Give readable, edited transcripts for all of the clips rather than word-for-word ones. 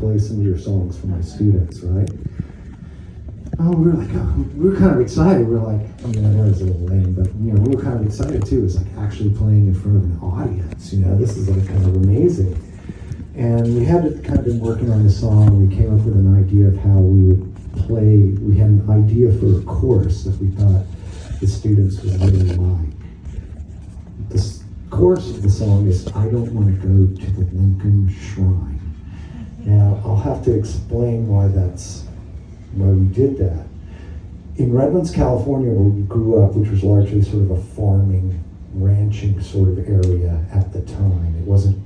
play some of your songs for my students, right? Oh, we were kind of excited. We were like, I mean, I know it's a little lame, but we were kind of excited too. It's like actually playing in front of an audience. This is like kind of amazing. And we had kind of been working on the song. We came up with an idea of how we would play. We had an idea for a chorus that we thought the students would really like. The chorus of the song is, "I don't want to go to the Lincoln Shrine." Now, I'll have to explain why we did that. In Redlands, California, where we grew up, which was largely sort of a farming, ranching sort of area at the time, it wasn't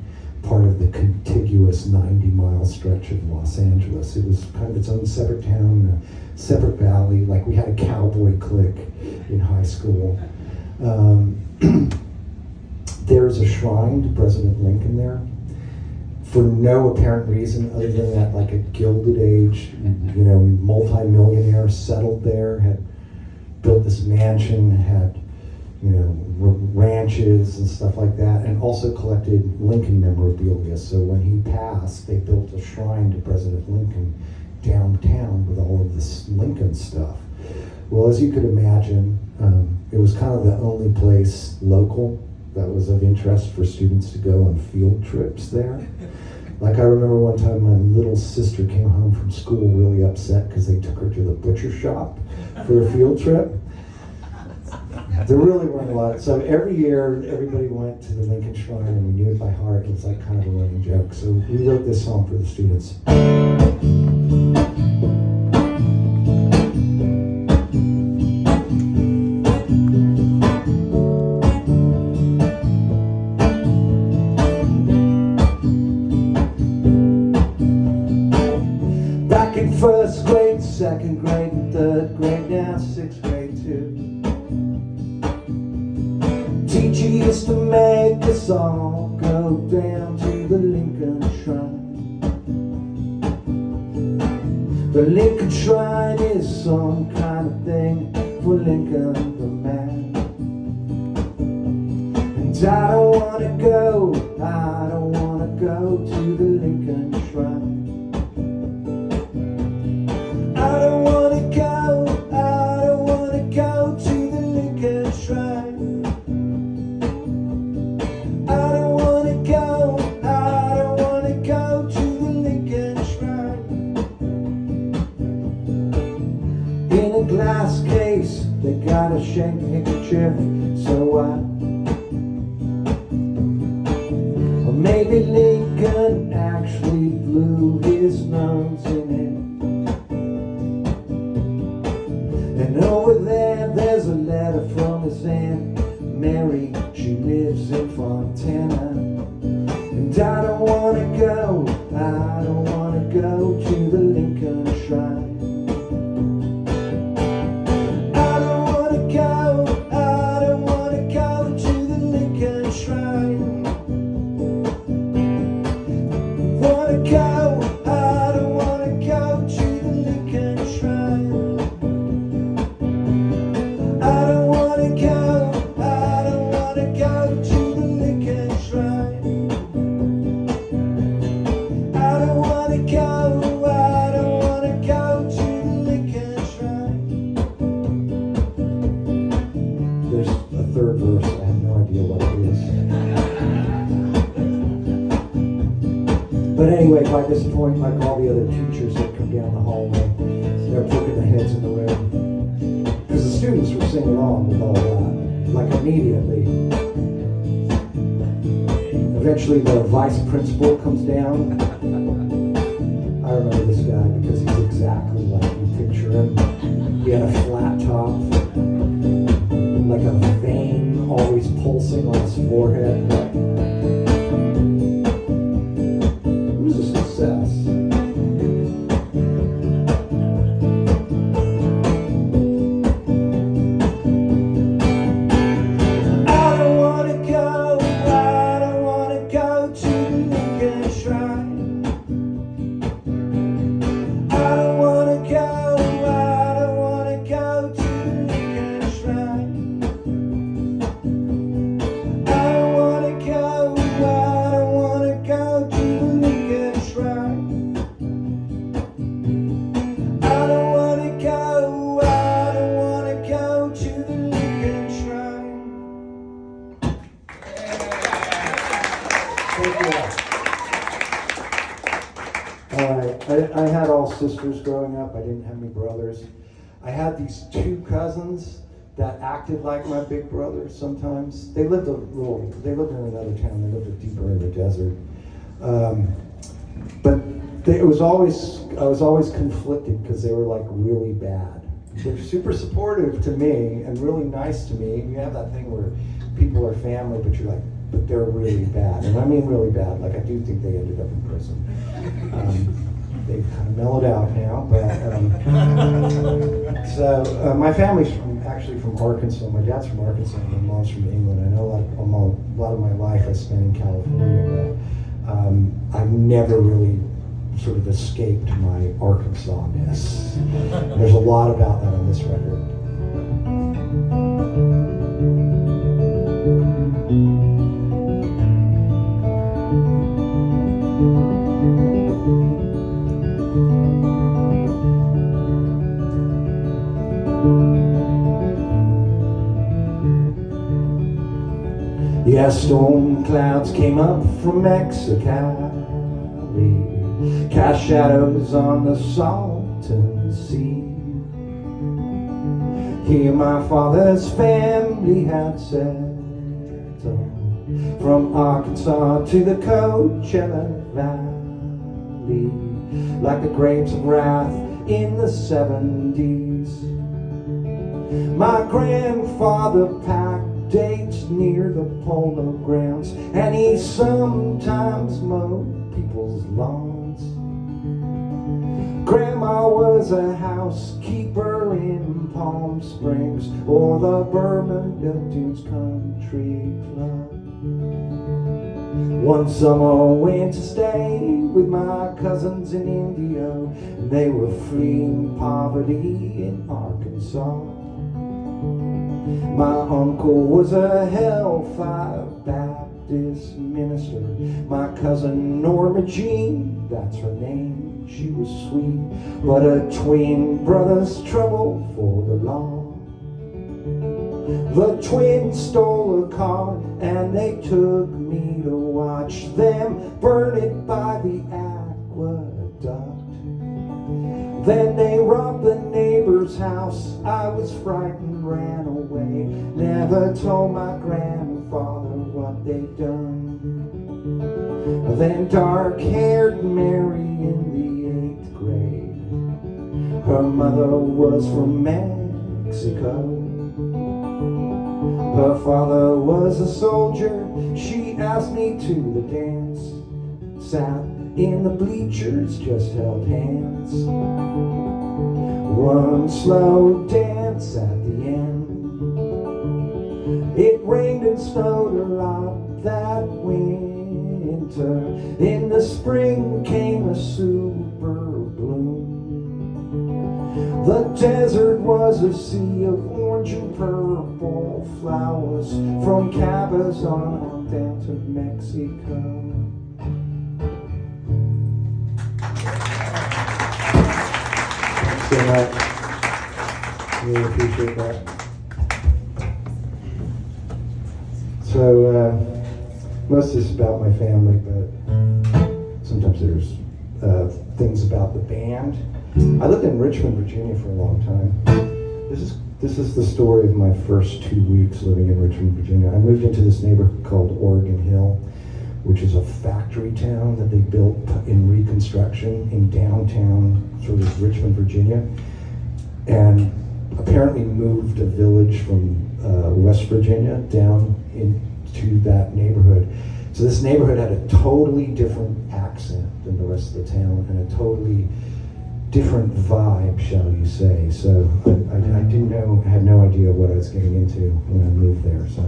part of the contiguous 90-mile stretch of Los Angeles. It was kind of its own separate town, a separate valley. Like, we had a cowboy clique in high school. There's a shrine to President Lincoln there, for no apparent reason other than that, like, a Gilded Age, multi-millionaire settled there, had built this mansion, had, ranches and stuff like that, and also collected Lincoln memorabilia. So when he passed, they built a shrine to President Lincoln downtown with all of this Lincoln stuff. Well, as you could imagine, it was kind of the only place local that was of interest for students to go on field trips there. Like, I remember one time my little sister came home from school really upset because they took her to the butcher shop for a field trip. There really weren't a lot. So every year, everybody went to the Lincoln Shrine, and we knew it by heart. It was like kind of a running joke. So we wrote this song for the students. Back in first grade, second grade, and third grade, now sixth grade too. Teacher used to make us all go down to the Lincoln Shrine. The Lincoln Shrine is some kind of thing for Lincoln the man. And I don't want to go to the Lincoln Shrine. I don't want to go to the Lincoln Shrine. I don't want to go to the Lincoln Shrine. In a glass case, they got a shank handkerchief, so or maybe Lincoln actually blew his nose in it. And over there's a letter from his Aunt Mary. She lives in Fontana. And I don't want to go to the Lincoln Shrine. I don't want to go to the Lincoln Shrine. I don't want to go to the Lincoln Shrine. I don't want to go to the Lincoln Shrine. I don't want to go to the Lincoln Shrine. There's a third verse, I have no idea what it is. But anyway, by this point, like all the other teachers that come down the hallway, they're poking their heads in the room. Because the students were singing along with all that, like immediately. Eventually the vice principal comes down. I remember this guy because he's exactly like you picture him. He had a flat top, like a vein always pulsing on his forehead. It was a success. I don't want to go to the Lincoln Shrine. All right. I had all sisters growing up. I didn't have any brothers. I had these two cousins that acted like my big brother sometimes. They lived in another town. They lived deeper in the desert. But I was always conflicted because they were like really bad. They're super supportive to me and really nice to me. You have that thing where people are family, but you're like, but they're really bad. And I mean really bad. Like, I do think they ended up in prison. They've kind of mellowed out now, but so my family's actually from Arkansas. My dad's from Arkansas, and my mom's from England. I know a lot of my life I spent in California, but I've never really sort of escaped my Arkansas-ness. There's a lot about that on this record. Yeah, storm clouds came up from Mexico, cast shadows on the Salton Sea. Here my father's family had settled, from Arkansas to the Coachella Valley, like the grapes of wrath in the 70s. My grandfather packed dates near the polo grounds, and he sometimes mowed people's lawns. Grandma was a housekeeper in Palm Springs or the Bermuda Dunes Country Club. One summer I went to stay with my cousins in Indio, and they were fleeing poverty in Arkansas. My uncle was a Hellfire Baptist minister. My cousin Norma Jean, that's her name, she was sweet, but her twin brother's trouble for the law. The twins stole a car and they took me to watch them burn it by the aqueduct. Then they robbed the neighbor's house. I was frightened, ran away, never told my grandfather what they'd done. Then dark-haired Mary in the 8th grade, her mother was from Mexico. Her father was a soldier. She asked me to the dance, sat in the bleachers, just held hands. One slow dance at the end. It rained and snowed a lot that winter. In the spring came a super bloom. The desert was a sea of orange and purple flowers, from Cabazon on down to Mexico. So much. Really appreciate that. So most of this is about my family, but sometimes there's things about the band. I lived in Richmond, Virginia for a long time. This is the story of my first 2 weeks living in Richmond, Virginia. I moved into this neighborhood called Oregon Hill, which is a factory town that they built in Reconstruction in downtown sort of Richmond, Virginia, and apparently moved a village from West Virginia down into that neighborhood. So this neighborhood had a totally different accent than the rest of the town, and a totally different vibe, shall you say. So I had no idea what I was getting into when I moved there. So.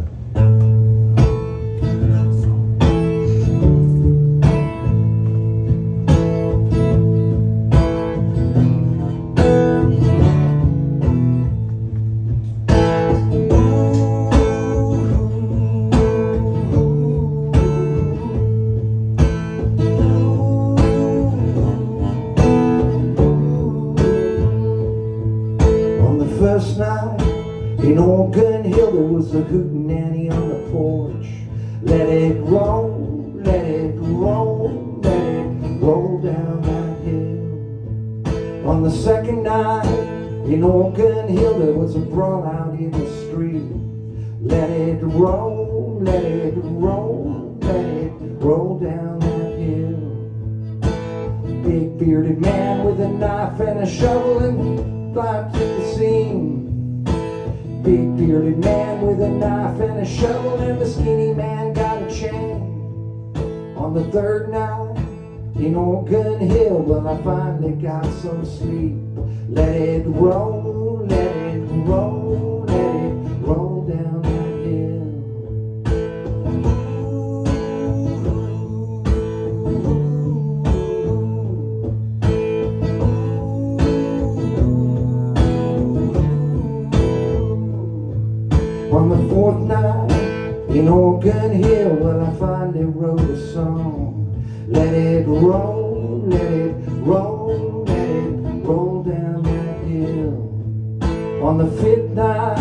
First night in Oregon Hill, there was a hootenanny on the porch. Let it roll, let it roll, let it roll down that hill. On the second night in Old Gun Hill, there was a brawl out in the street. Let it roll, let it roll, let it roll down that hill. Big bearded man with a knife and a shovel and climbed to the scene. Big bearded man with a knife and a shovel, and the skinny man got a chain. On the third night in Old Gun Hill, well, I finally got some sleep. Let it roll, let it roll, let it roll down that hill. On the fourth night in Old Gun Hill, well, I finally wrote a song. Let it roll, let it roll, let it roll down that hill. On the fifth night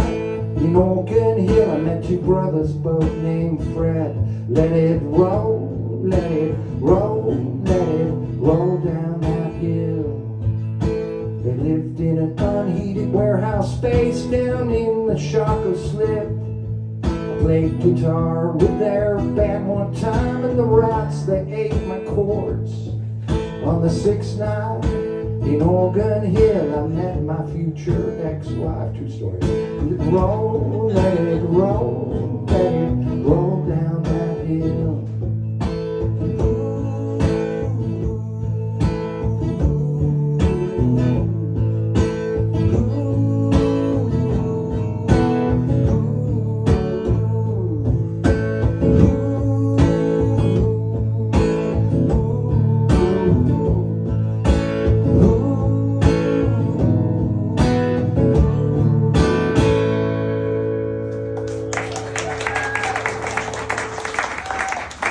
in Old Gun Hill, I met two brothers, both named Fred. Let it roll, let it roll, let it roll down that hill. They lived in an unheated warehouse space down in the Chaco Slip. Played guitar with their band one time, and the rats, they ate my chords. On the sixth night in Old Gun Hill, I met my future ex-wife. True story. Let it roll, let it roll, let it roll down that hill.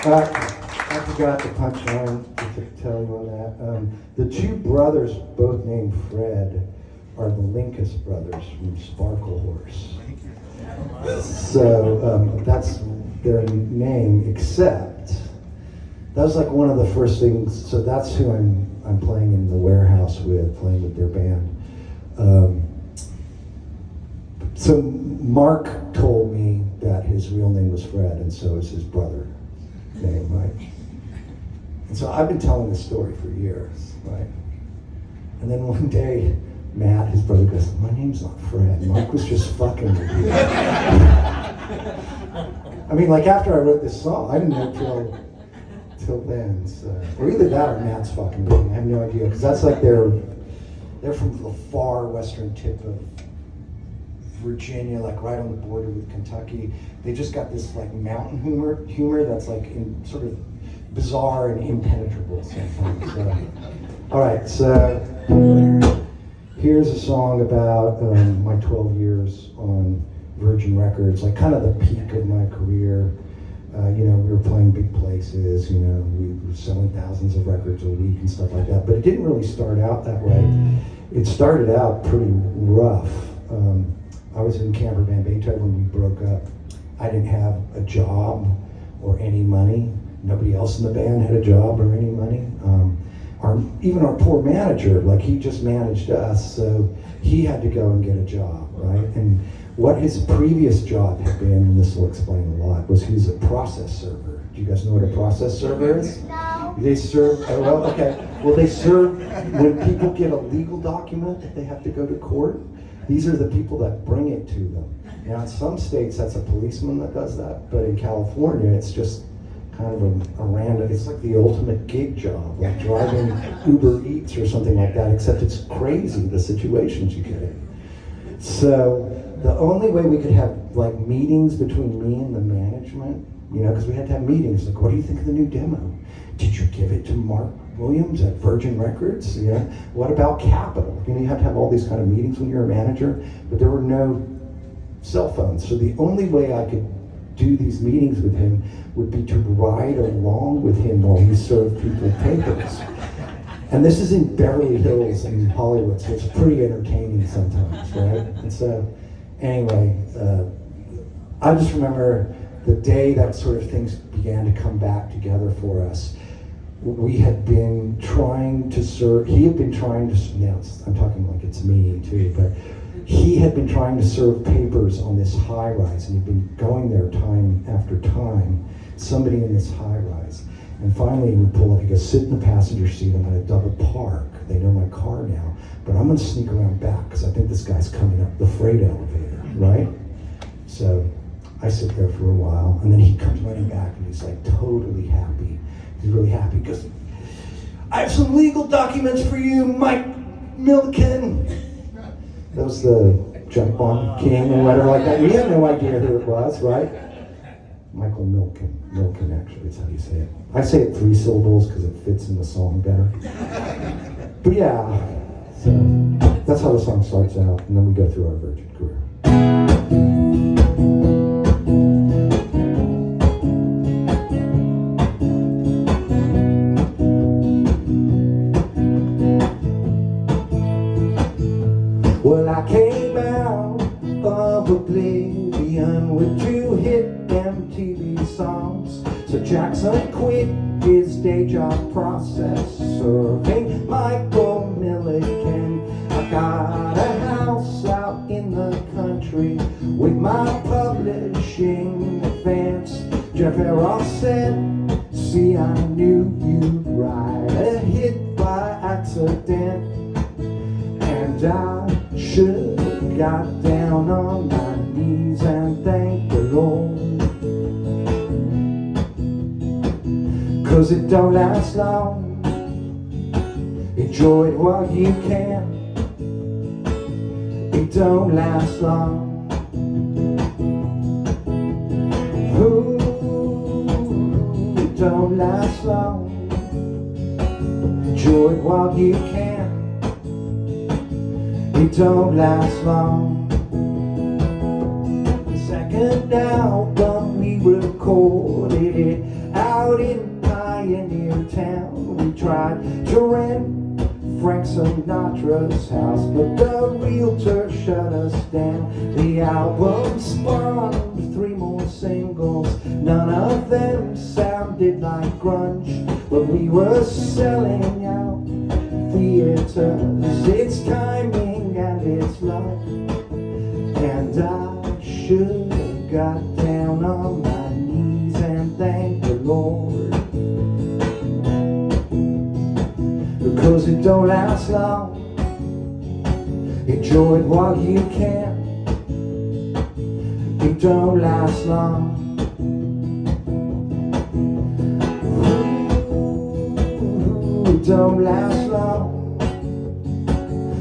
I forgot the punchline to tell you on that. The two brothers, both named Fred, are the Linkus brothers from Sparkle Horse. So that's their name, except that was like one of the first things. So that's who I'm playing in the warehouse with, playing with their band. So Mark told me that his real name was Fred, and so is his brother name, right? And so I've been telling this story for years, right? And then one day, Matt, his brother, goes, "My name's not Fred. Mark was just fucking with you." I mean, like after I wrote this song, I didn't know till then. So. Or either that or Matt's fucking with me. I have no idea, because that's like they're from the far western tip of Virginia, like right on the border with Kentucky. They just got this like mountain humor that's like sort of bizarre and impenetrable sometimes. So. All right, so here's a song about my 12 years on Virgin Records, like kind of the peak of my career. We were playing big places, we were selling thousands of records a week and stuff like that, but it didn't really start out that way. It started out pretty rough. I was in camper band Beethoven when we broke up. I didn't have a job or any money. Nobody else in the band had a job or any money. Even our poor manager, like he just managed us, so he had to go and get a job, right? And what his previous job had been, and this will explain a lot, was he was a process server. Do you guys know what a process server is? No. They serve, they serve when people get a legal document that they have to go to court. These are the people that bring it to them. Now in some states that's a policeman that does that, but in California it's just kind of a random, it's like the ultimate gig job, like driving Uber Eats or something like that, except it's crazy the situations you get in. So the only way we could have like meetings between me and the management, because we had to have meetings, like, what do you think of the new demo? Did you give it to Mark Williams at Virgin Records? What about Capitol? You have to have all these kind of meetings when you're a manager, but there were no cell phones. So the only way I could do these meetings with him would be to ride along with him while he served people papers. And this is in Beverly Hills in Hollywood, so it's pretty entertaining sometimes, right? And so, anyway, I just remember the day that sort of things began to come back together for us. we had been trying to serve, he had been trying to, now I'm talking like it's me too, but he had been trying to serve papers on this high rise, and he'd been going there time after time, somebody in this high rise. And finally he would pull up, he goes, sit in the passenger seat, I'm going to double park. They know my car now, but I'm going to sneak around back because I think this guy's coming up the freight elevator, right? So I sit there for a while, and then he comes running back, and he's like totally happy. He's really happy because I have some legal documents for you, Mike Milliken. That was the jump on king or whatever like that. We had no idea who it was, right? Michael Milken. Milken, actually, is how you say it. I say it 3 syllables because it fits in the song better. But yeah, so that's how the song starts out, and then we go through our Virgin career. Well, I came out of oblivion with 2 hit MTV songs. So Jackson quit his day job process serving Michael Milliken. I got a house out in the country with my publishing advance. Jeff Ross said, see, I knew you'd write a hit by accident. And I should have got down on my knees and thanked the Lord. 'Cause it don't last long. Enjoy it while you can. It don't last long. Ooh, it don't last long. Enjoy it while you can. It don't last long. The second album we recorded it out in Pioneer Town. We tried to rent Frank Sinatra's house, but the realtor shut us down. The album spawned 3 more singles. None of them sounded like grunge, but we were selling out theaters. It's timing and it's luck, and I should have got down on my knees and thanked the Lord. Because it don't last long. Enjoy it while you can. It don't last long. Ooh, it don't last long.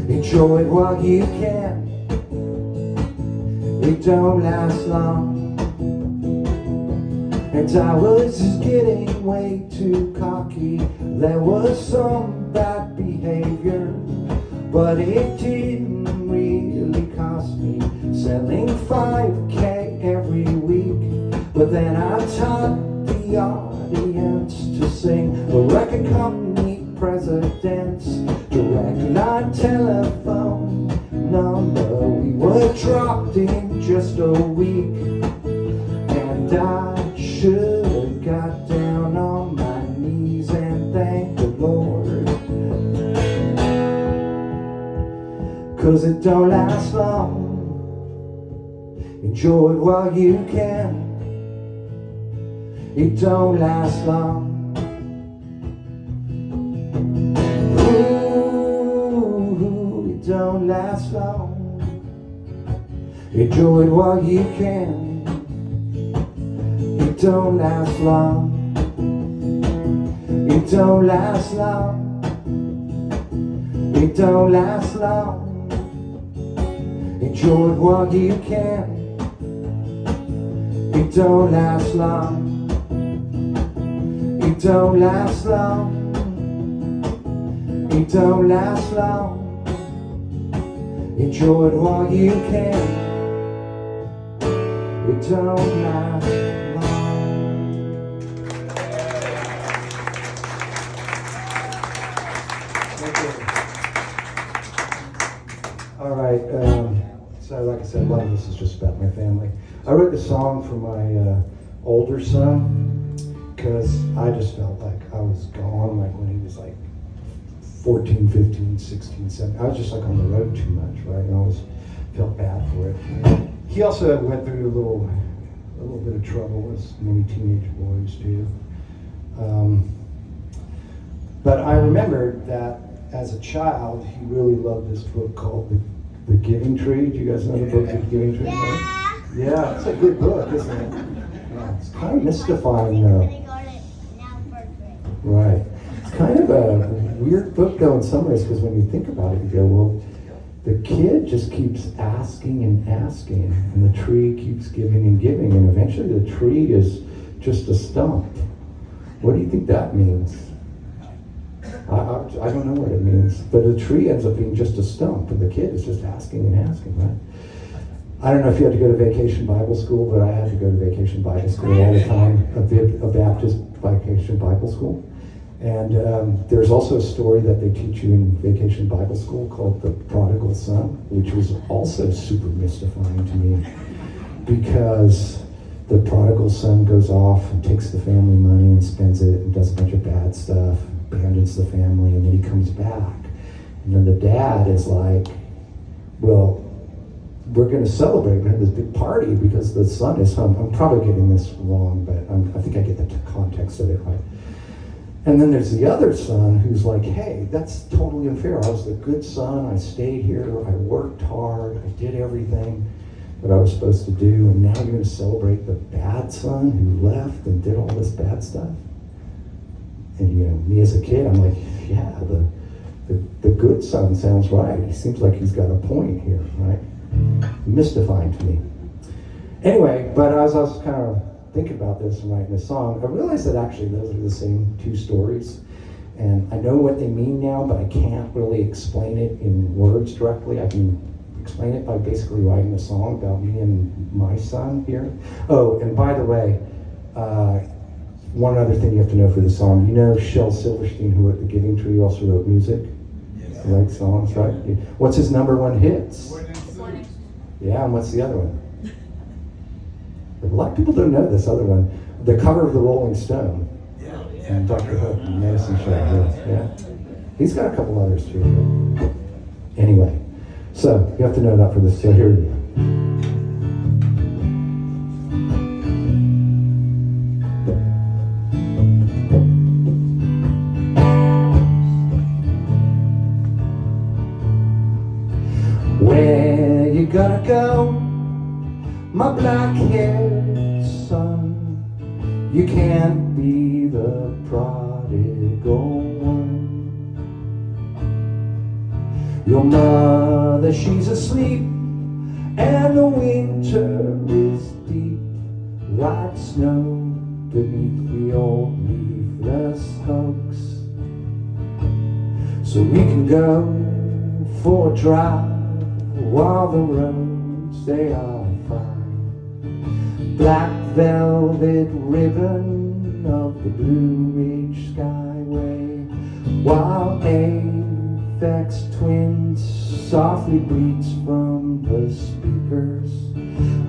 Enjoy it while you can. It don't last long. And I was just getting way too cocky. There was some bad behavior, but it didn't really cost me selling 5K every week. But then I taught the audience to sing a record company president's direct line telephone number. We were dropped in just a week, and I should have got down on my knees and thanked the Lord. 'Cause it don't last long. Enjoy it while you can. It don't last long. Ooh, it don't last long. Enjoy it while you can. It don't last long. It don't last long. It don't last long. Enjoy it while you can. It don't last long. It don't last long. It don't last long. Enjoy it while you can. It don't last long. All right, so like I said, a lot of this is just about my family. I wrote this song for my older son because I just felt like I was gone, like when he was like 14, 15, 16, 17. I was just like on the road too much, right? And I always felt bad for it. He also went through a little bit of trouble, as many teenage boys do. But I remember that as a child, he really loved this book called The Giving Tree. Do you guys know the book, The Giving Tree? Yeah, it's a good book, isn't it? Yeah, it's kind of mystifying, though. Right. It's kind of a weird book, though, in some ways, because when you think about it, you go, well, the kid just keeps asking and asking, and the tree keeps giving and giving, and eventually the tree is just a stump. What do you think that means? I don't know what it means, but the tree ends up being just a stump, and the kid is just asking and asking, right? I don't know if you had to go to vacation Bible school, but I had to go to vacation Bible school all the time, a Baptist vacation Bible school. And there's also a story that they teach you in vacation Bible school called The Prodigal Son, which was also super mystifying to me, because the prodigal son goes off and takes the family money and spends it and does a bunch of bad stuff, abandons the family, and then he comes back. And then the dad is like, well, we're going to celebrate. We're going to have this big party because the son is home. I'm probably getting this wrong, but I think I get the context of it right. And then there's the other son who's like, hey, that's totally unfair. I was the good son. I stayed here. I worked hard. I did everything that I was supposed to do. And now you're going to celebrate the bad son who left and did all this bad stuff? And, you know, me as a kid, I'm like, yeah, the good son sounds right. He seems like he's got a point here, right? Mystifying to me. Anyway, but as I was kind of thinking about this and writing this song, I realized that actually those are the same two stories. And I know what they mean now, but I can't really explain it in words directly. I can explain it by basically writing a song about me and my son here. Oh, and by the way, one other thing you have to know for the song, you know Shel Silverstein, who wrote The Giving Tree, also wrote music? Yes. He writes songs, right? What's his number one hits? Yeah, and what's the other one? A lot of people don't know this other one. The cover of the Rolling Stone. And Dr. Hook and Medicine Show. Yeah. He's got a couple others too. Anyway, so you have to know that for this. So here we go. Where you gonna go, my black-haired son? You can't be the prodigal one. Your mother, she's asleep, and the winter is deep. White snow beneath the old leafless hugs. So we can go for a drive while the roads, they are fine. Black velvet ribbon of the Blue Ridge Skyway, while Aphex Twins softly bleats from the speakers.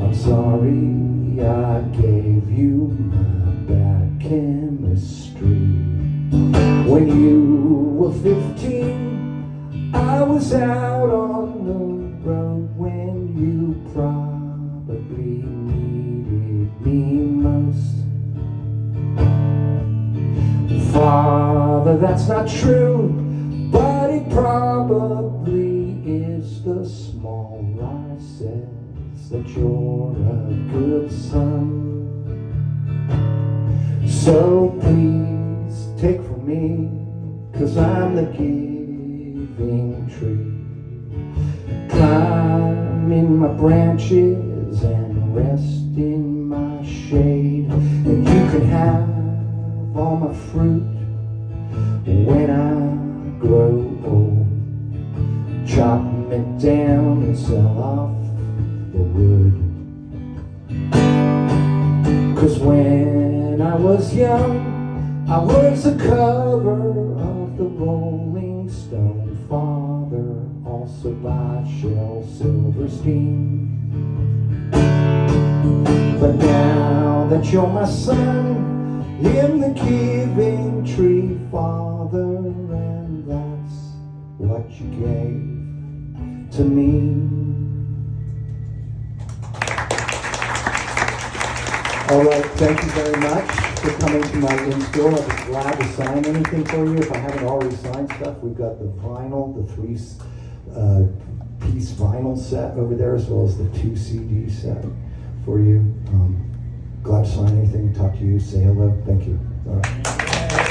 I'm sorry I gave you my bad chemistry. When you were 15, I was out on the road when you probably needed me most. Father, that's not true, but it probably is. The small lie says that you're a good son. So please take from me, 'cause I'm the giving tree. Climb in my branches and rest in my shade, and you can have all my fruit when I grow old. Chop me down and sell off the wood. 'Cause when I was young, I was the cover of the Rolling Stone. Father, also by Shel Silverstein. But now that you're my son in the giving tree, Father, and that's what you gave to me. All right, thank you very much for coming to my in-store. I'll be glad to sign anything for you. If I haven't already signed stuff, we've got the vinyl, the 3-piece vinyl set over there, as well as the 2 CD set for you. Glad to sign anything, talk to you, say hello. Thank you. All right.